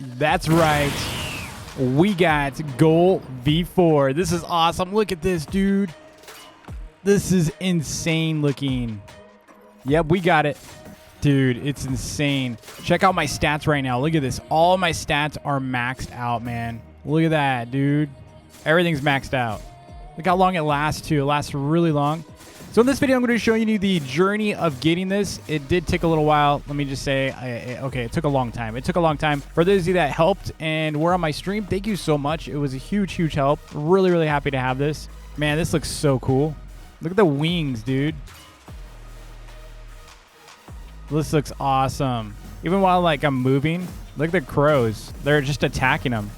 That's right. We got Ghoul V4. This is awesome. Look at this, dude. This is insane looking. Yep, we got it. Dude, it's insane. Check out my stats right now. Look at this. All my stats are maxed out, man. Look at that, dude. Everything's maxed out. Look how long it lasts, too. It lasts really long. So in this video, I'm going to be showing you the journey of getting this. It did take a little while. Let me just say, okay, it took a long time. It took a long time. For those of you that helped and were on my stream, thank you so much. It was a huge, huge help. Really, really happy to have this. Man, this looks so cool. Look at the wings, dude. This looks awesome. Even while, like, I'm moving, look at the crows. They're just attacking them.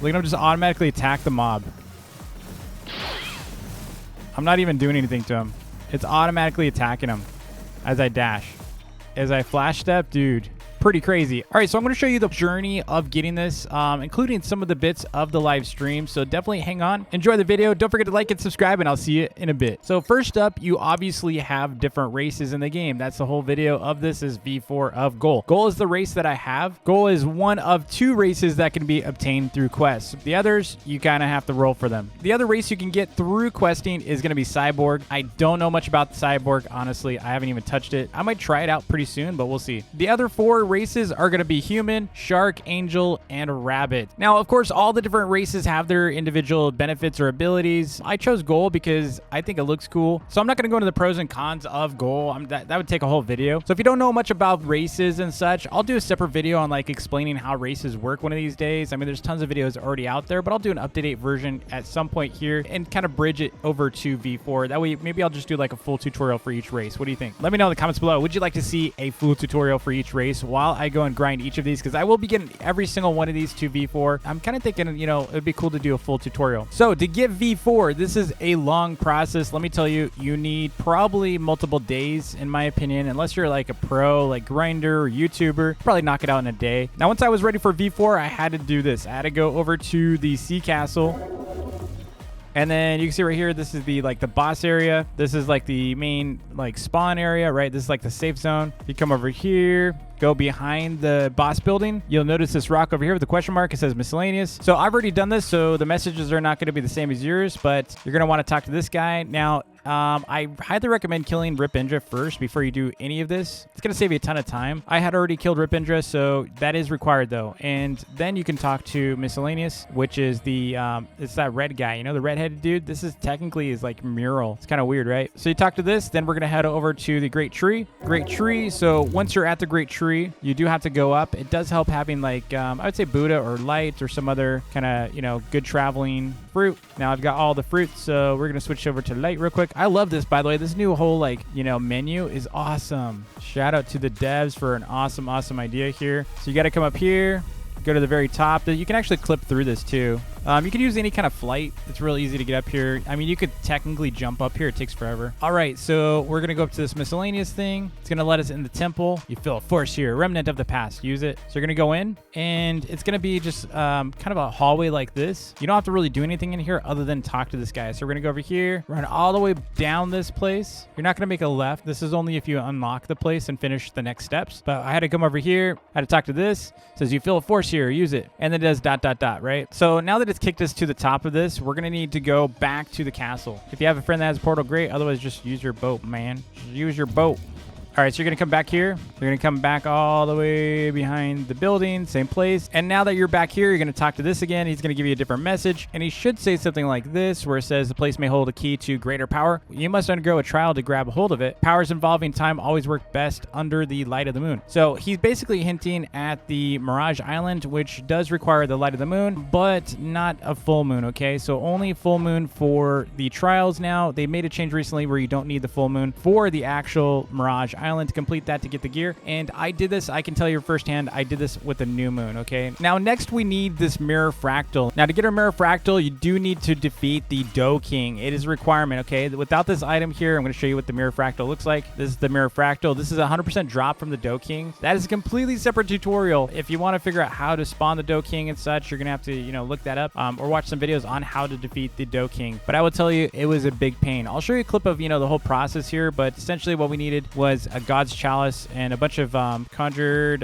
Look at them just automatically attack the mob. I'm not even doing anything to him. It's automatically attacking him as I dash. As I flash step, dude, pretty crazy. All right, so I'm going to show you the journey of getting this, including some of the bits of the live stream. So definitely hang on. Enjoy the video. Don't forget to like and subscribe, and I'll see you in a bit. So first up, you obviously have different races in the game. That's the whole video of this is V4 of Ghoul. Ghoul is the race that I have. Ghoul is one of 2 races that can be obtained through quests. The others, you kind of have to roll for them. The other race you can get through questing is going to be Cyborg. I don't know much about the Cyborg, honestly. I haven't even touched it. I might try it out pretty soon, but we'll see. The other 4 races are going to be Human, Shark, Angel, and Rabbit. Now, of course, all the different races have their individual benefits or abilities. I chose Ghoul because I think it looks cool. So I'm not going to go into the pros and cons of Ghoul. That would take a whole video. So if you don't know much about races and such, I'll do a separate video on like explaining how races work one of these days. I mean, there's tons of videos already out there, but I'll do an up-to-date version at some point here and kind of bridge it over to V4. That way, maybe I'll just do like a full tutorial for each race. What do you think? Let me know in the comments below. Would you like to see a full tutorial for each race while I go and grind each of these? Because I will be getting every single one of these to V4. I'm kind of thinking, you know, it'd be cool to do a full tutorial. So to get V4, this is a long process. Let me tell you, you need probably multiple days, in my opinion, unless you're like a pro, like grinder or YouTuber. Probably knock it out in a day. Now, once I was ready for V4, I had to do this. I had to go over to the Sea Castle. And then you can see right here, this is the boss area. This is like the main like spawn area, right? This is like the safe zone. You come over here, go behind the boss building. You'll notice this rock over here with the question mark. It says miscellaneous. So I've already done this, so the messages are not going to be the same as yours, but you're going to want to talk to this guy. Now, I highly recommend killing Rip Indra first before you do any of this. It's going to save you a ton of time. I had already killed Rip Indra, so that is required though. And then you can talk to miscellaneous, which is the, it's that red guy, you know, the redheaded dude. This is technically is like mural. It's kind of weird, right? So you talk to this, then we're going to head over to the Great Tree. Great Tree. So once you're at the Great Tree, you do have to go up. It does help having like, I would say Buddha or light or some other kind of, you know, good traveling fruit. Now I've got all the fruits, so we're going to switch over to light real quick. I love this, by the way. This new whole like, you know, menu is awesome. Shout out to the devs for an awesome idea here. So you got to come up here, go to the very top. You can actually clip through this too. You can use any kind of flight. It's real easy to get up here. I mean, you could technically jump up here. It takes forever. All right, so we're going to go up to this miscellaneous thing. It's going to let us in the temple. You feel a force here, remnant of the past. Use it. So you're going to go in, and it's going to be just kind of a hallway like this. You don't have to really do anything in here other than talk to this guy. So we're going to go over here, run all the way down this place. You're not going to make a left. This is only if you unlock the place and finish the next steps. But I had to come over here. I had to talk to this. It says you feel a force here. Use it. And then it does ... right? So now that it's kicked us to the top of this, we're going to need to go back to the castle. If you have a friend that has a portal, great. Otherwise, just use your boat, man. Just use your boat. All right, so you're going to come back here. You're going to come back all the way behind the building, same place. And now that you're back here, you're going to talk to this again. He's going to give you a different message. And he should say something like this, where it says the place may hold a key to greater power. You must undergo a trial to grab a hold of it. Powers involving time always work best under the light of the moon. So he's basically hinting at the Mirage Island, which does require the light of the moon, but not a full moon, okay? So only full moon for the trials now. They made a change recently where you don't need the full moon for the actual Mirage Island to complete that to get the gear. And I did this, I can tell you firsthand, I did this with a new moon, okay? Now, next we need this mirror fractal. Now, to get a mirror fractal, you do need to defeat the Dough King. It is a requirement, okay? Without this item here, I'm going to show you what the mirror fractal looks like. This is the mirror fractal. This is a 100% drop from the Dough King. That is a completely separate tutorial. If you want to figure out how to spawn the Dough King and such, you're going to have to, you know, look that up or watch some videos on how to defeat the Dough King. But I will tell you, it was a big pain. I'll show you a clip of, you know, the whole process here, but essentially what we needed was a God's Chalice, and a bunch of conjured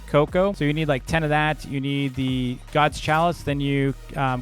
cocoa. So you need like 10 of that. You need the God's Chalice. Then you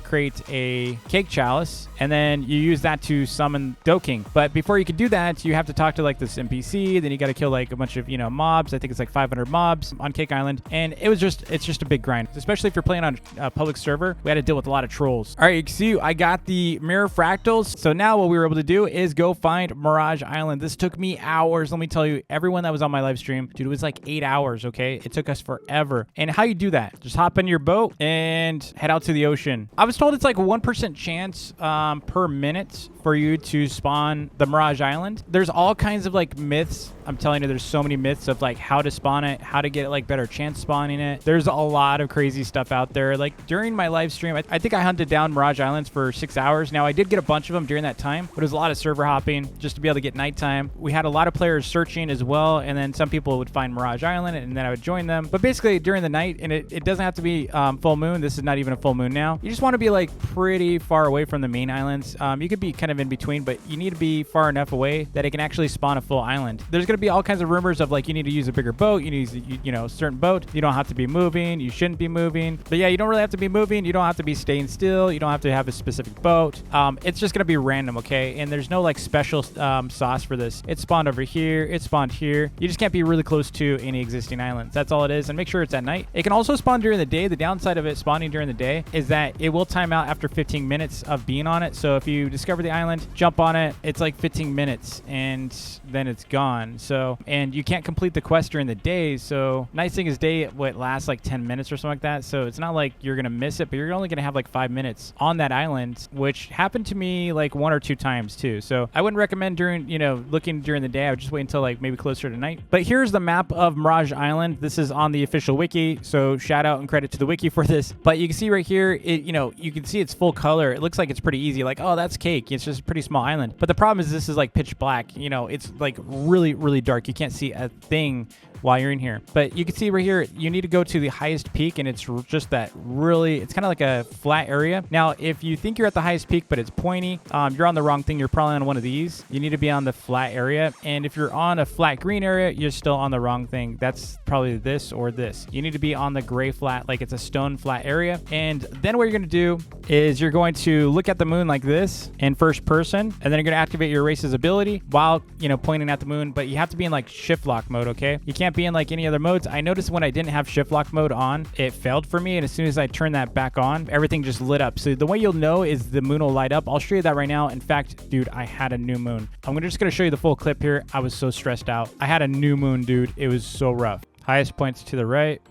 create a cake chalice, and then you use that to summon Doking. But before you can do that, you have to talk to like this NPC. Then you got to kill like a bunch of, you know, mobs. I think it's like 500 mobs on Cake Island. And it's just a big grind, especially if you're playing on a public server. We had to deal with a lot of trolls. All right, you can see I got the mirror fractals. So now what we were able to do is go find Mirage Island. This took me hours. Let me tell you, everyone that was on my live stream, dude, it was like 8 hours, okay? It took us forever. And how you do that? Just hop in your boat and head out to the ocean. I was told it's like a 1% chance per minute for you to spawn the Mirage Island. There's all kinds of like myths. I'm telling you, there's so many myths of like how to spawn it, how to get like better chance spawning it. There's a lot of crazy stuff out there. Like during my live stream, I think I hunted down Mirage Islands for 6 hours. Now I did get a bunch of them during that time, but it was a lot of server hopping just to be able to get nighttime. We had a lot of players searching as well, and then some people would find Mirage Island and then I would join them. But basically during the night, and it doesn't have to be full moon. This is not even a full moon now. You just want to be like pretty far away from the main islands. You could be kind of in between, but you need to be far enough away that it can actually spawn a full island. There's going to be all kinds of rumors of like you need to use a bigger boat, you need to use, you know, certain boat. You don't have to be moving, you shouldn't be moving. But yeah, you don't really have to be moving, you don't have to be staying still, you don't have to have a specific boat. It's just going to be random, okay? And there's no like special sauce for this. It spawned over here, it spawned here. You just can't be really close to any existing islands. That's all it is. And make sure it's at night. It can also spawn during the day. The downside of it spawning during the day is that it will time out after 15 minutes of being on it. So if you discover the island, jump on it, it's like 15 minutes and then it's gone. So, and you can't complete the quest during the day. So nice thing is day, what lasts like 10 minutes or something like that. So it's not like you're going to miss it, but you're only going to have like 5 minutes on that island, which happened to me like 1 or 2 times too. So I wouldn't recommend during, you know, looking during the day. I would just wait until like maybe closer to night. But here's the map of Mirage Island. This is on the official wiki. So shout out and credit to the wiki for this. But you can see right here, it, you know, you can see it's full color. It looks like it's pretty easy. Like, oh, that's cake. It's just a pretty small island. But the problem is this is like pitch black. You know, it's like really, really dark. You can't see a thing while you're in here. But you can see right here, you need to go to the highest peak, and it's just that really, it's kind of like a flat area. Now, if you think you're at the highest peak, but it's pointy, you're on the wrong thing. You're probably on one of these. You need to be on the flat area. And if you're on a flat green area, you're still on the wrong thing. That's probably this or this. You need to be on the gray flat, like it's a stone flat area. And then what you're going to do is you're going to look at the moon like this in first person, and then you're going to activate your race's ability while, you know, pointing at the moon. But you have to be in like shift lock mode, okay? You can't be in like any other modes. I noticed when I didn't have shift lock mode on, it failed for me, and as soon as I turned that back on, everything just lit up. So the way you'll know is the moon will light up. I'll show you that right now. In fact, dude, I had a new moon. I'm just gonna show you the full clip here. I was so stressed out. I had a new moon, dude. It was so rough. Highest points to the right.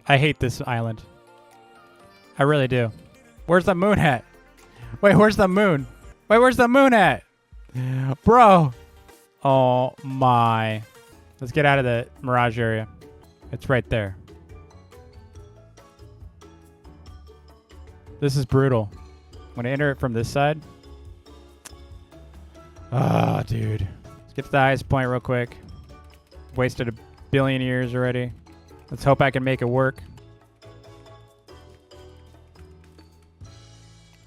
I hate this island. I really do. Where's the moon at? Wait, where's the moon? Wait, where's the moon at? Bro. Oh my. Let's get out of the Mirage area. It's right there. This is brutal. I'm going to enter it from this side. Ah, dude. Let's get to the highest point real quick. Wasted 1 billion years already. Let's hope I can make it work.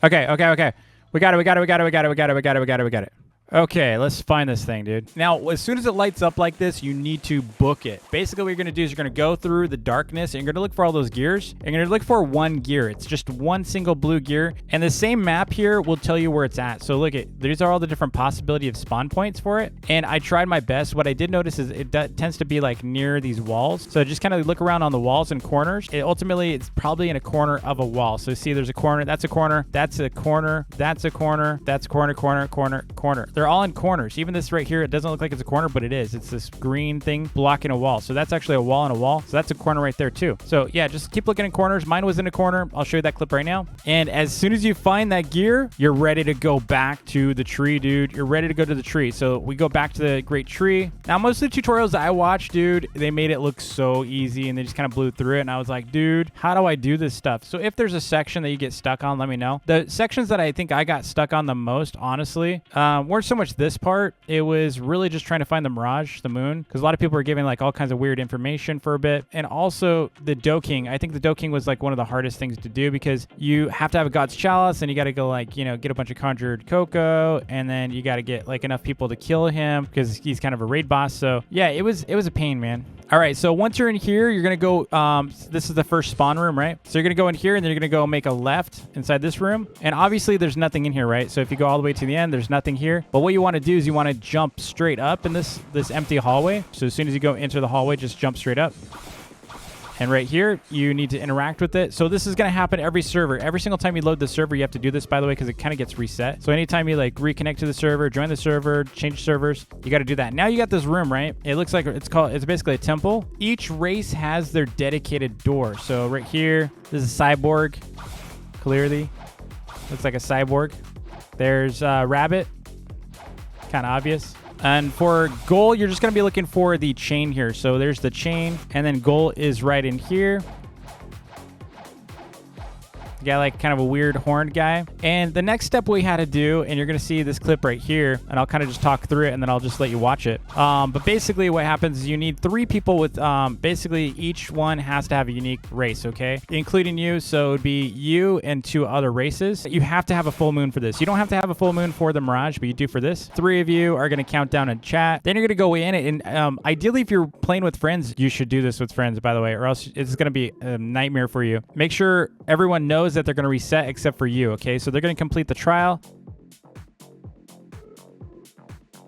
Okay. We got it. Okay, let's find this thing, dude. Now, as soon as it lights up like this, you need to book it. Basically, what you're going to do is you're going to go through the darkness, and you're going to look for all those gears. And you're going to look for one gear. It's just one single blue gear. And the same map here will tell you where it's at. So look, these are all the different possibility of spawn points for it. And I tried my best. What I did notice is it tends to be like near these walls. So just kind of look around on the walls and corners. Ultimately, it's probably in a corner of a wall. So see, there's a corner. That's a corner. That's a corner. That's a corner. That's corner. They're all in corners. Even this right here, it doesn't look like it's a corner, but it is. It's this green thing blocking a wall. So that's actually a wall and a wall. So that's a corner right there too. So yeah, just keep looking in corners. Mine was in a corner. I'll show you that clip right now. And as soon as you find that gear, you're ready to go back to the tree, dude. You're ready to go to the tree. So we go back to the great tree. Now, most of the tutorials that I watched, dude, they made it look so easy, and they just kind of blew through it. And I was like, dude, how do I do this stuff? So if there's a section that you get stuck on, let me know. The sections that I think I got stuck on the most, honestly, weren't so much this part. It was really just trying to find the Mirage, the moon, because a lot of people were giving like all kinds of weird information for a bit. And also the Doking. I think the Doking was like one of the hardest things to do because you have to have a God's Chalice and you got to go like, you know, get a bunch of conjured cocoa, and then you got to get like enough people to kill him because he's kind of a raid boss. So yeah, it was a pain, man. All right, so once you're in here, you're going to go, this is the first spawn room, right? So you're going to go in here, and then you're going to go make a left inside this room. And obviously, there's nothing in here, right? So if you go all the way to the end, there's nothing here. But what you want to do is you want to jump straight up in this empty hallway. So as soon as you go into the hallway, just jump straight up. And right here, you need to interact with it. So this is going to happen every server. Every single time you load the server, you have to do this, by the way, because it kind of gets reset. So anytime you like reconnect to the server, join the server, change servers, you got to do that. Now you got this room, right? It looks like it's basically a temple. Each race has their dedicated door. So right here, this is Cyborg. Clearly, looks like a cyborg. There's Rabbit. Kind of obvious. And for Ghoul, you're just going to be looking for the chain here. So there's the chain, and then Ghoul is right in here. You got like kind of a weird horned guy. And the next step we had to do, and you're going to see this clip right here, and I'll kind of just talk through it, and then I'll just let you watch it. But basically what happens is you need 3 people with, basically each one has to have a unique race, okay? Including you, so it would be you and 2 other races. You have to have a full moon for this. You don't have to have a full moon for the Mirage, but you do for this. 3 of you are going to count down in chat. Then you're going to go in, and ideally if you're playing with friends, you should do this with friends, by the way, or else it's going to be a nightmare for you. Make sure everyone knows that they're going to reset except for you, okay? So they're going to complete the trial.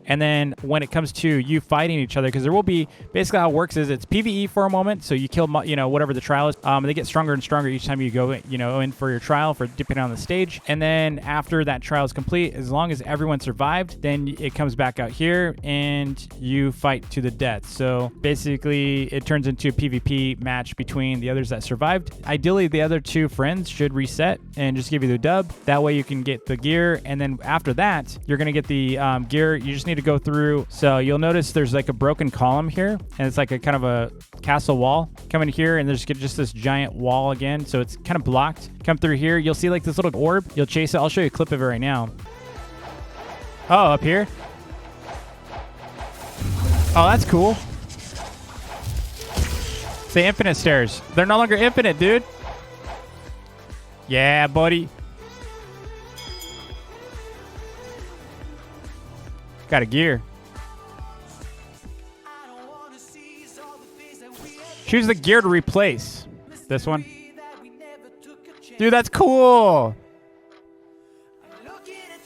And then when it comes to you fighting each other, because there will be, basically how it works is it's PvE for a moment. So you kill, you know, whatever the trial is. And they get stronger and stronger each time you go, you know, in for your trial, for depending on the stage. And then after that trial is complete, as long as everyone survived, then it comes back out here and you fight to the death. So basically it turns into a PvP match between the others that survived. Ideally, the other 2 friends should reset and just give you the dub. That way you can get the gear. And then after that, you're going to get the gear. You just need to go through. So you'll notice there's like a broken column here, and it's like a kind of a castle wall. Come in here, and there's just this giant wall again, so it's kind of blocked. Come through here, you'll see like this little orb. You'll chase it. I'll show you a clip of it right now. Oh, up here. Oh, that's cool. It's the infinite stairs. They're no longer infinite, dude. Yeah, buddy. Got a gear. Choose the gear to replace. This one. Dude, that's cool.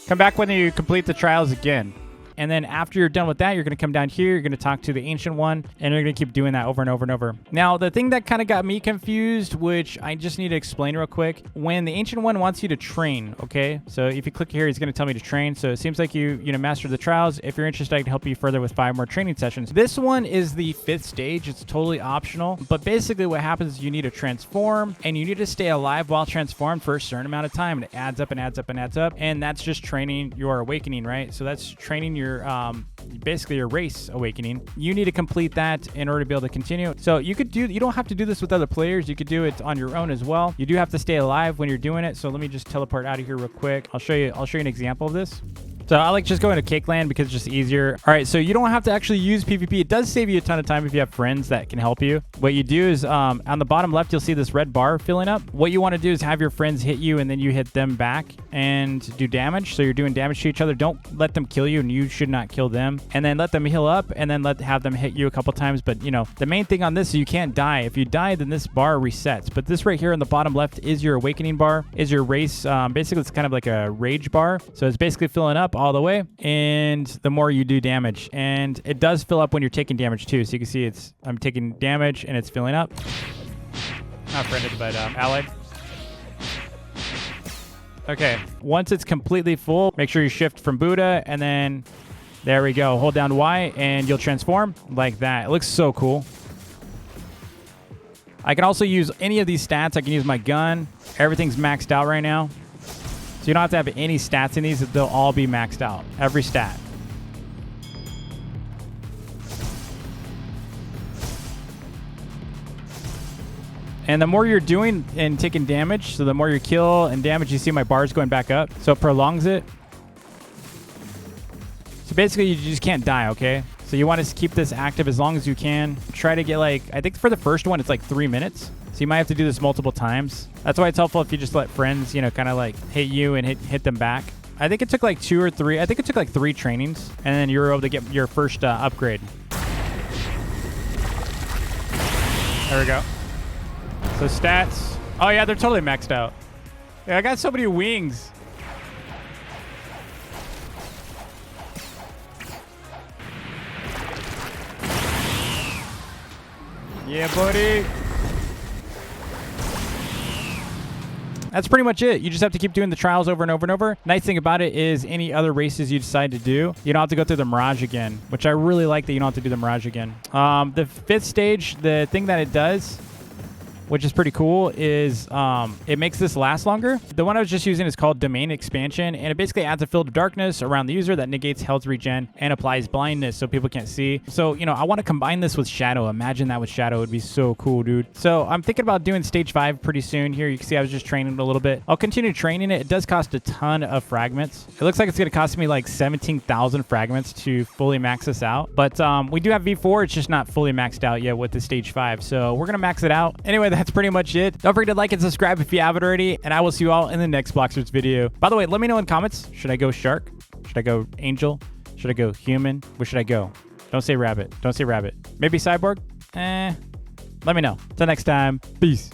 Come back when you complete the trials again. And then after you're done with that, you're going to come down here. You're going to talk to the Ancient One, and you're going to keep doing that over and over and over. Now, the thing that kind of got me confused, which I just need to explain real quick, when the Ancient One wants you to train, okay? So if you click here, he's going to tell me to train. So it seems like you mastered the trials. If you're interested, I can help you further with 5 more training sessions. This one is the 5th stage. It's totally optional. But basically what happens is you need to transform, and you need to stay alive while transformed for a certain amount of time. And it adds up and adds up and adds up. And that's just training your awakening, right? So that's training your basically your race awakening. You need to complete that in order to be able to continue. So you don't have to do this with other players. You could do it on your own as well. You do have to stay alive when you're doing it. So let me just teleport out of here real quick. I'll show you an example of this. So I like just going to Cake Land because it's just easier. All right, so you don't have to actually use PvP. It does save you a ton of time if you have friends that can help you. What you do is on the bottom left, you'll see this red bar filling up. What you want to do is have your friends hit you, and then you hit them back and do damage. So you're doing damage to each other. Don't let them kill you, and you should not kill them. And then let them heal up, and then have them hit you a couple times. But, you know, the main thing on this is you can't die. If you die, then this bar resets. But this right here on the bottom left is your awakening bar, is your race. Basically, it's kind of like a rage bar. So it's basically filling up all the way. And the more you do damage, and it does fill up when you're taking damage too. So you can see I'm taking damage and it's filling up. Not friended, but allied. Okay, once it's completely full, make sure you shift from Buddha, and then there we go. Hold down Y and you'll transform like that. It looks so cool. I can also use any of these stats. I can use my gun. Everything's maxed out right now. So you don't have to have any stats in these. They'll all be maxed out. Every stat. And the more you're doing and taking damage, so the more you kill and damage, you see my bars going back up. So it prolongs it. So basically, you just can't die, okay? So you want to keep this active as long as you can. Try to get like, I think for the first one, it's like 3 minutes. So you might have to do this multiple times. That's why it's helpful if you just let friends, you know, kind of like hit you and hit them back. I think it took like 2 or 3. I think it took like 3 trainings, and then you were able to get your first upgrade. There we go. So stats. Oh yeah, they're totally maxed out. Yeah, I got so many wings. Yeah, buddy. That's pretty much it. You just have to keep doing the trials over and over and over. Nice thing about it is any other races you decide to do, you don't have to go through the Mirage again, which I really like that you don't have to do the Mirage again. The 5th stage, the thing that it does, which is pretty cool, is it makes this last longer. The one I was just using is called Domain Expansion, and it basically adds a field of darkness around the user that negates health regen and applies blindness so people can't see. So, you know, I want to combine this with Shadow. Imagine that with Shadow. It would be so cool, dude. So I'm thinking about doing stage 5 pretty soon. Here you can see I was just training it a little bit. I'll continue training it. It does cost a ton of fragments. It looks like it's going to cost me like 17,000 fragments to fully max this out. But we do have V4. It's just not fully maxed out yet with the stage 5. So we're going to max it out. Anyway, that's pretty much it. Don't forget to like and subscribe if you haven't already, and I will see you all in the next Blox Fruits video. By the way, let me know in comments. Should I go shark? Should I go angel? Should I go human? Where should I go? Don't say rabbit. Don't say rabbit. Maybe cyborg? Let me know. Till next time. Peace.